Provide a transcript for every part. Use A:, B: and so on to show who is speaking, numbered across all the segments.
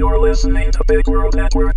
A: You're listening to Big World Network.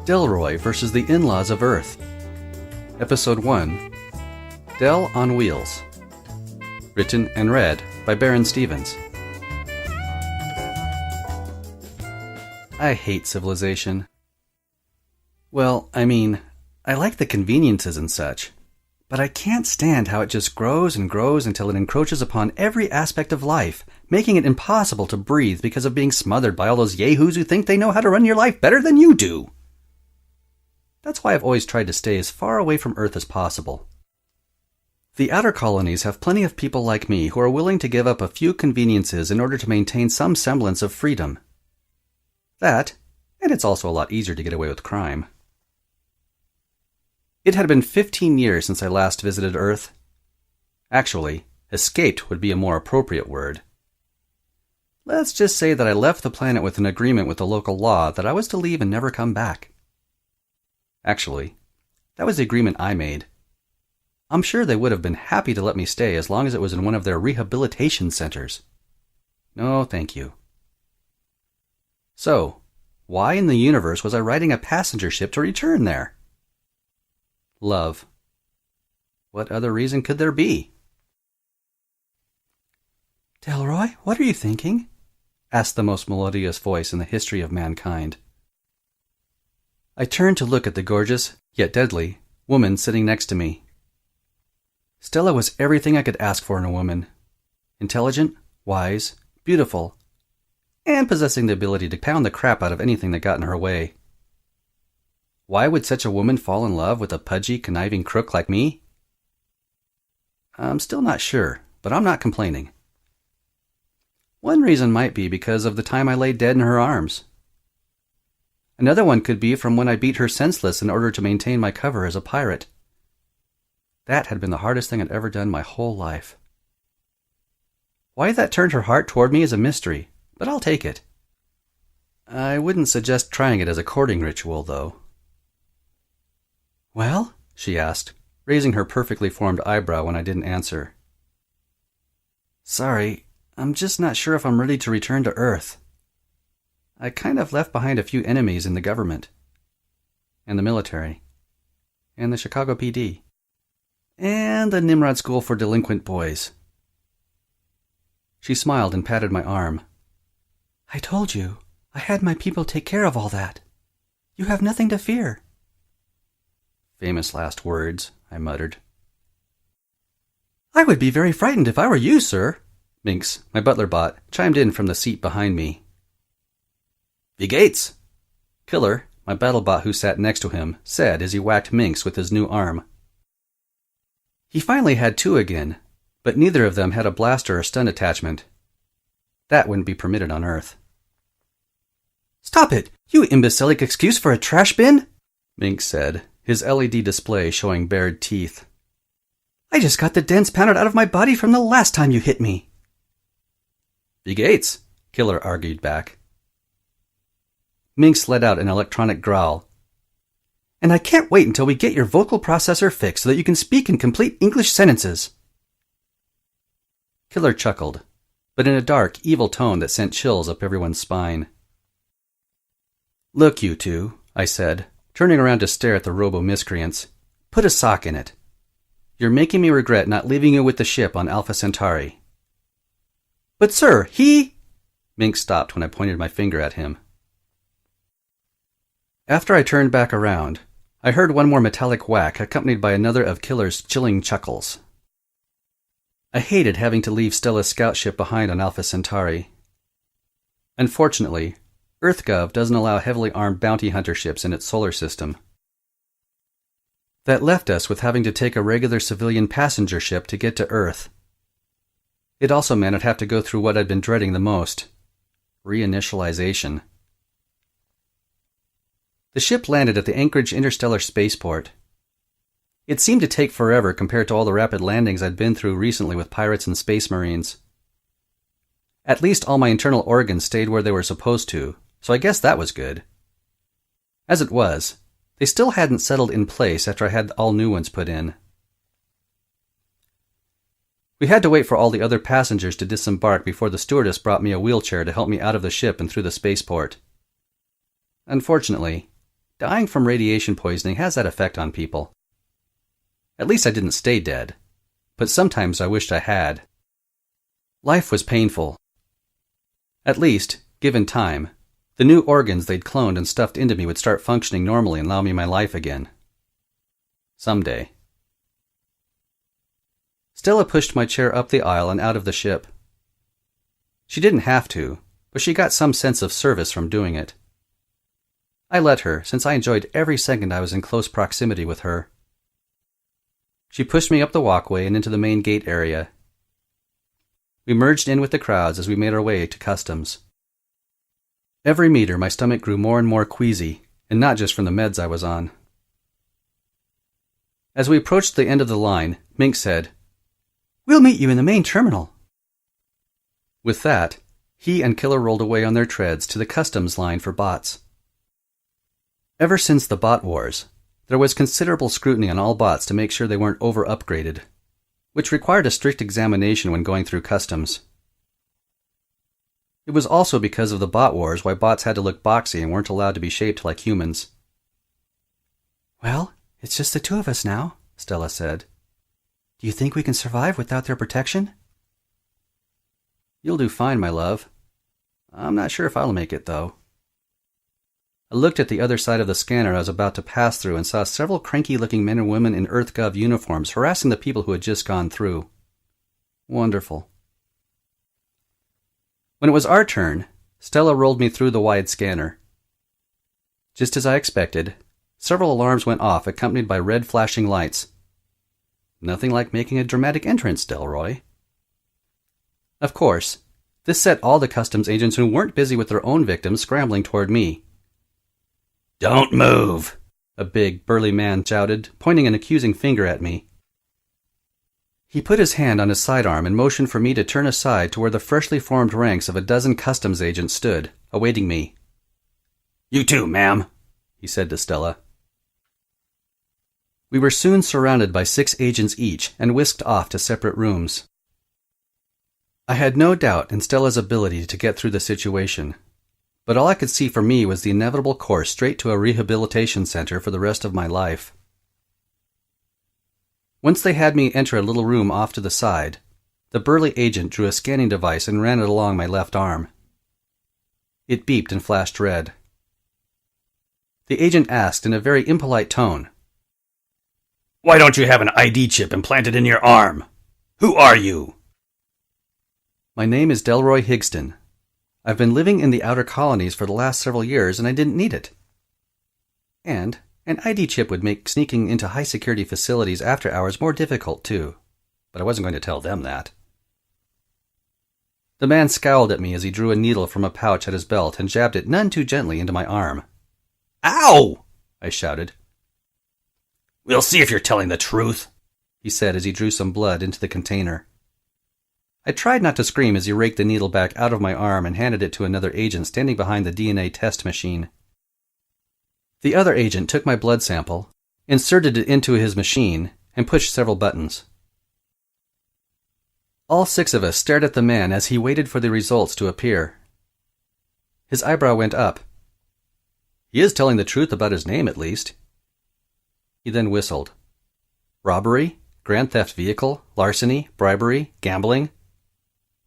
B: Delroy versus the In-Laws of Earth. Episode 1. Del on Wheels. Written and read by Baron Stevens. I hate civilization. Well, I like the conveniences and such, but I can't stand how it just grows and grows until it encroaches upon every aspect of life, making it impossible to breathe because of being smothered by all those yahoos who think they know how to run your life better than you do. That's why I've always tried to stay as far away from Earth as possible. The outer colonies have plenty of people like me who are willing to give up a few conveniences in order to maintain some semblance of freedom. That, and it's also a lot easier to get away with crime. It had been 15 years since I last visited Earth. Actually, escaped would be a more appropriate word. Let's just say that I left the planet with an agreement with the local law that I was to leave and never come back. Actually, that was the agreement I made. I'm sure they would have been happy to let me stay as long as it was in one of their rehabilitation centers. No, thank you. So, why in the universe was I riding a passenger ship to return there? Love. What other reason could there be? Delroy, what are you thinking? Asked the most melodious voice in the history of mankind. I turned to look at the gorgeous, yet deadly, woman sitting next to me. Stella was everything I could ask for in a woman. Intelligent, wise, beautiful, and possessing the ability to pound the crap out of anything that got in her way. Why would such a woman fall in love with a pudgy, conniving crook like me? I'm still not sure, but I'm not complaining. One reason might be because of the time I lay dead in her arms. Another one could be from when I beat her senseless in order to maintain my cover as a pirate. That had been the hardest thing I'd ever done my whole life. Why that turned her heart toward me is a mystery, but I'll take it. I wouldn't suggest trying it as a courting ritual, though. Well? She asked, raising her perfectly formed eyebrow when I didn't answer. Sorry, I'm just not sure if I'm ready to return to Earth. I kind of left behind a few enemies in the government, and the military, and the Chicago PD, and the Nimrod School for Delinquent Boys. She smiled and patted my arm. I told you, I had my people take care of all that. You have nothing to fear. Famous last words, I muttered. I would be very frightened if I were you, sir. Minx, my butler bot, chimed in from the seat behind me. Wie geht's? Killer, my battlebot who sat next to him, said as he whacked Minx with his new arm. He finally had two again, but neither of them had a blaster or stun attachment. That wouldn't be permitted on Earth. Stop it, you imbecilic excuse for a trash bin, Minx said, his LED display showing bared teeth. I just got the dents pounded out of my body from the last time you hit me. Wie geht's? Killer argued back. Minx let out an electronic growl. And I can't wait until we get your vocal processor fixed so that you can speak in complete English sentences. Killer chuckled, but in a dark, evil tone that sent chills up everyone's spine. Look, you two, I said, turning around to stare at the robo-miscreants. Put a sock in it. You're making me regret not leaving you with the ship on Alpha Centauri. But sir, he... Minx stopped when I pointed my finger at him. After I turned back around, I heard one more metallic whack accompanied by another of Killer's chilling chuckles. I hated having to leave Stella's scout ship behind on Alpha Centauri. Unfortunately, EarthGov doesn't allow heavily armed bounty hunter ships in its solar system. That left us with having to take a regular civilian passenger ship to get to Earth. It also meant I'd have to go through what I'd been dreading the most, reinitialization. The ship landed at the Anchorage Interstellar Spaceport. It seemed to take forever compared to all the rapid landings I'd been through recently with pirates and space marines. At least all my internal organs stayed where they were supposed to, so I guess that was good. As it was, They still hadn't settled in place after I had all new ones put in. We had to wait for all the other passengers to disembark before the stewardess brought me a wheelchair to help me out of the ship and through the spaceport. Unfortunately, dying from radiation poisoning has that effect on people. At least I didn't stay dead, but sometimes I wished I had. Life was painful. At least, given time, the new organs they'd cloned and stuffed into me would start functioning normally and allow me my life again. Someday. Stella pushed my chair up the aisle and out of the ship. She didn't have to, but she got some sense of service from doing it. I let her, since I enjoyed every second I was in close proximity with her. She pushed me up the walkway and into the main gate area. We merged in with the crowds as we made our way to customs. Every meter, my stomach grew more and more queasy, and not just from the meds I was on. As we approached the end of the line, Mink said, "We'll meet you in the main terminal." With that, he and Killer rolled away on their treads to the customs line for bots. Ever since the bot wars, there was considerable scrutiny on all bots to make sure they weren't over-upgraded, which required a strict examination when going through customs. It was also because of the bot wars why bots had to look boxy and weren't allowed to be shaped like humans. "Well, it's just the two of us now," Stella said. "Do you think we can survive without their protection?" "You'll do fine, my love. I'm not sure if I'll make it, though." I looked at the other side of the scanner I was about to pass through and saw several cranky-looking men and women in EarthGov uniforms harassing the people who had just gone through. Wonderful. When it was our turn, Stella rolled me through the wide scanner. Just as I expected, several alarms went off accompanied by red flashing lights. Nothing like making a dramatic entrance, Delroy. Of course, this set all the customs agents who weren't busy with their own victims scrambling toward me. "Don't move," a big, burly man shouted, pointing an accusing finger at me. He put his hand on his sidearm and motioned for me to turn aside to where the freshly formed ranks of a dozen customs agents stood, awaiting me. "You too, ma'am," he said to Stella. We were soon surrounded by 6 agents each and whisked off to separate rooms. I had no doubt in Stella's ability to get through the situation, but all I could see for me was the inevitable course straight to a rehabilitation center for the rest of my life. Once they had me enter a little room off to the side, the burly agent drew a scanning device and ran it along my left arm. It beeped and flashed red. The agent asked in a very impolite tone, "Why don't you have an ID chip implanted in your arm? Who are you?" "My name is Delroy Higston. I've been living in the outer colonies for the last several years and I didn't need it. And an ID chip would make sneaking into high-security facilities after hours more difficult, too. But I wasn't going to tell them that." The man scowled at me as he drew a needle from a pouch at his belt and jabbed it none too gently into my arm. "Ow!" I shouted. "We'll see if you're telling the truth," he said as he drew some blood into the container. I tried not to scream as he raked the needle back out of my arm and handed it to another agent standing behind the DNA test machine. The other agent took my blood sample, inserted it into his machine, and pushed several buttons. All 6 of us stared at the man as he waited for the results to appear. His eyebrow went up. He is telling the truth about his name, at least. He then whistled. "Robbery, grand theft vehicle, larceny, bribery, gambling.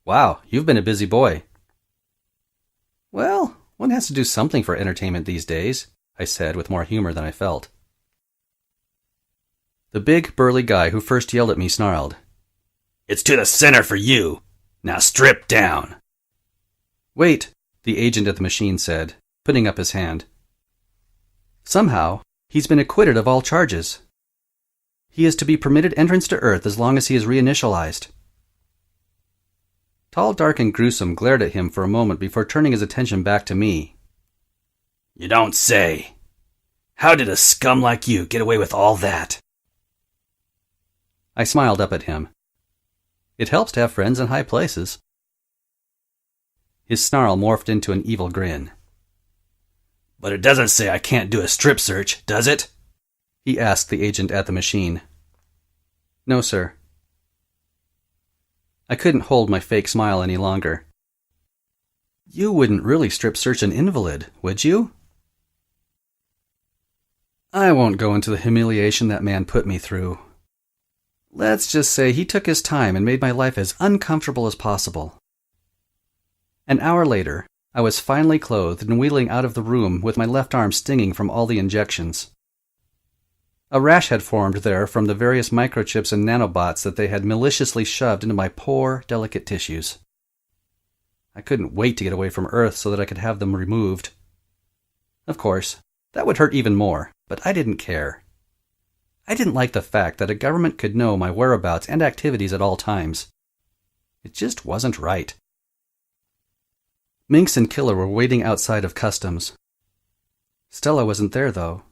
B: Wow, you've been a busy boy." "Well, one has to do something for entertainment these days," I said with more humor than I felt. The big, burly guy who first yelled at me snarled, "It's to the center for you. Now strip down." "Wait," the agent at the machine said, putting up his hand. "Somehow, he's been acquitted of all charges. He is to be permitted entrance to Earth as long as he is reinitialized." Tall, dark, and gruesome glared at him for a moment before turning his attention back to me. "You don't say. How did a scum like you get away with all that?" I smiled up at him. It helps to have friends in high places. His snarl morphed into an evil grin. But it doesn't say I can't do a strip search, does it? He asked the agent at the machine. No, sir. I couldn't hold my fake smile any longer. You wouldn't really strip search an invalid, would you? I won't go into the humiliation that man put me through. Let's just say he took his time and made my life as uncomfortable as possible. An hour later, I was finally clothed and wheeling out of the room with my left arm stinging from all the injections. A rash had formed there from the various microchips and nanobots that they had maliciously shoved into my poor, delicate tissues. I couldn't wait to get away from Earth so that I could have them removed. Of course, that would hurt even more, but I didn't care. I didn't like the fact that a government could know my whereabouts and activities at all times. It just wasn't right. Minx and Killer were waiting outside of customs. Stella wasn't there, though.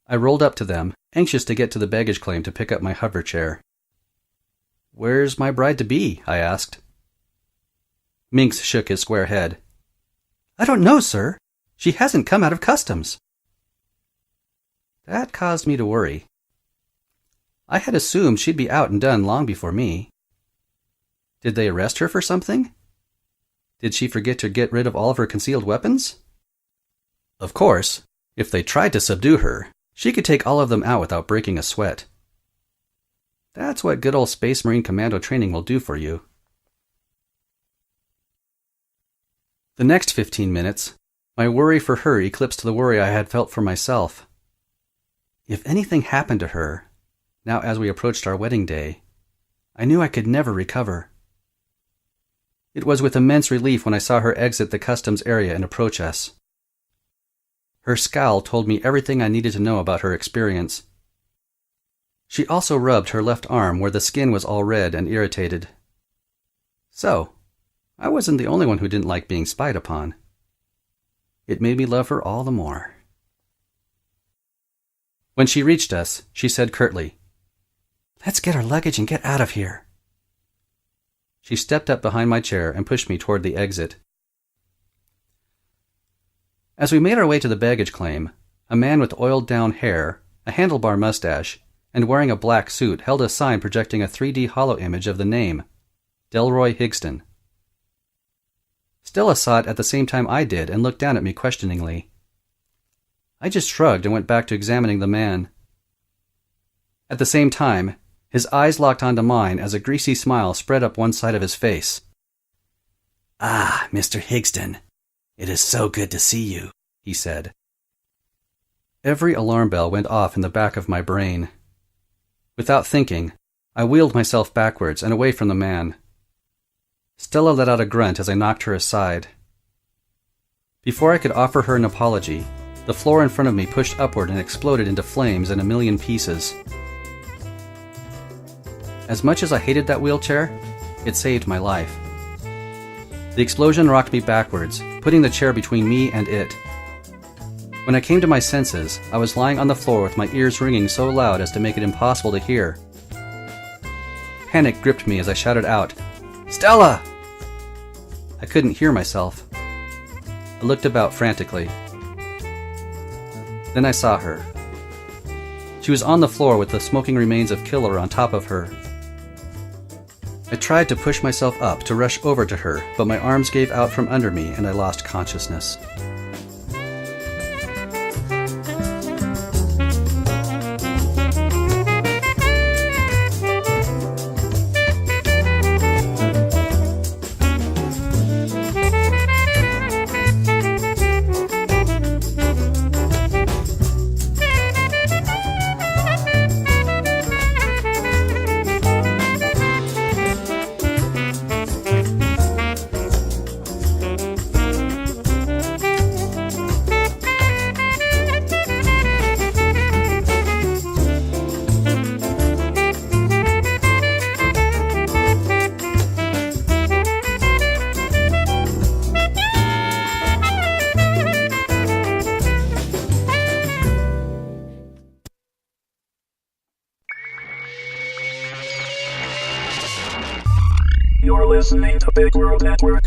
B: I rolled up to them, anxious to get to the baggage claim to pick up my hover chair. Where's my bride-to-be? I asked. Minx shook his square head. I don't know, sir. She hasn't come out of customs. That caused me to worry. I had assumed she'd be out and done long before me. Did they arrest her for something? Did she forget to get rid of all of her concealed weapons? Of course, if they tried to subdue her, she could take all of them out without breaking a sweat. That's what good old Space Marine Commando training will do for you. The next 15 minutes, my worry for her eclipsed the worry I had felt for myself. If anything happened to her, now as we approached our wedding day, I knew I could never recover. It was with immense relief when I saw her exit the customs area and approach us. Her scowl told me everything I needed to know about her experience. She also rubbed her left arm where the skin was all red and irritated. So, I wasn't the only one who didn't like being spied upon. It made me love her all the more. When she reached us, she said curtly, "Let's get our luggage and get out of here." She stepped up behind my chair and pushed me toward the exit. As we made our way to the baggage claim, a man with oiled-down hair, a handlebar mustache, and wearing a black suit held a sign projecting a 3D holo image of the name, Delroy Higston. Stella saw it at the same time I did and looked down at me questioningly. I just shrugged and went back to examining the man. At the same time, his eyes locked onto mine as a greasy smile spread up one side of his face. "Ah, Mr. Higston, it is so good to see you," he said. Every alarm bell went off in the back of my brain. Without thinking, I wheeled myself backwards and away from the man. Stella let out a grunt as I knocked her aside. Before I could offer her an apology, the floor in front of me pushed upward and exploded into flames in a million pieces. As much as I hated that wheelchair, it saved my life. The explosion rocked me backwards, putting the chair between me and it. When I came to my senses, I was lying on the floor with my ears ringing so loud as to make it impossible to hear. Panic gripped me as I shouted out, "Stella!" I couldn't hear myself. I looked about frantically. Then I saw her. She was on the floor with the smoking remains of Killer on top of her. I tried to push myself up to rush over to her, but my arms gave out from under me and I lost consciousness.
A: You're listening to Big World Network.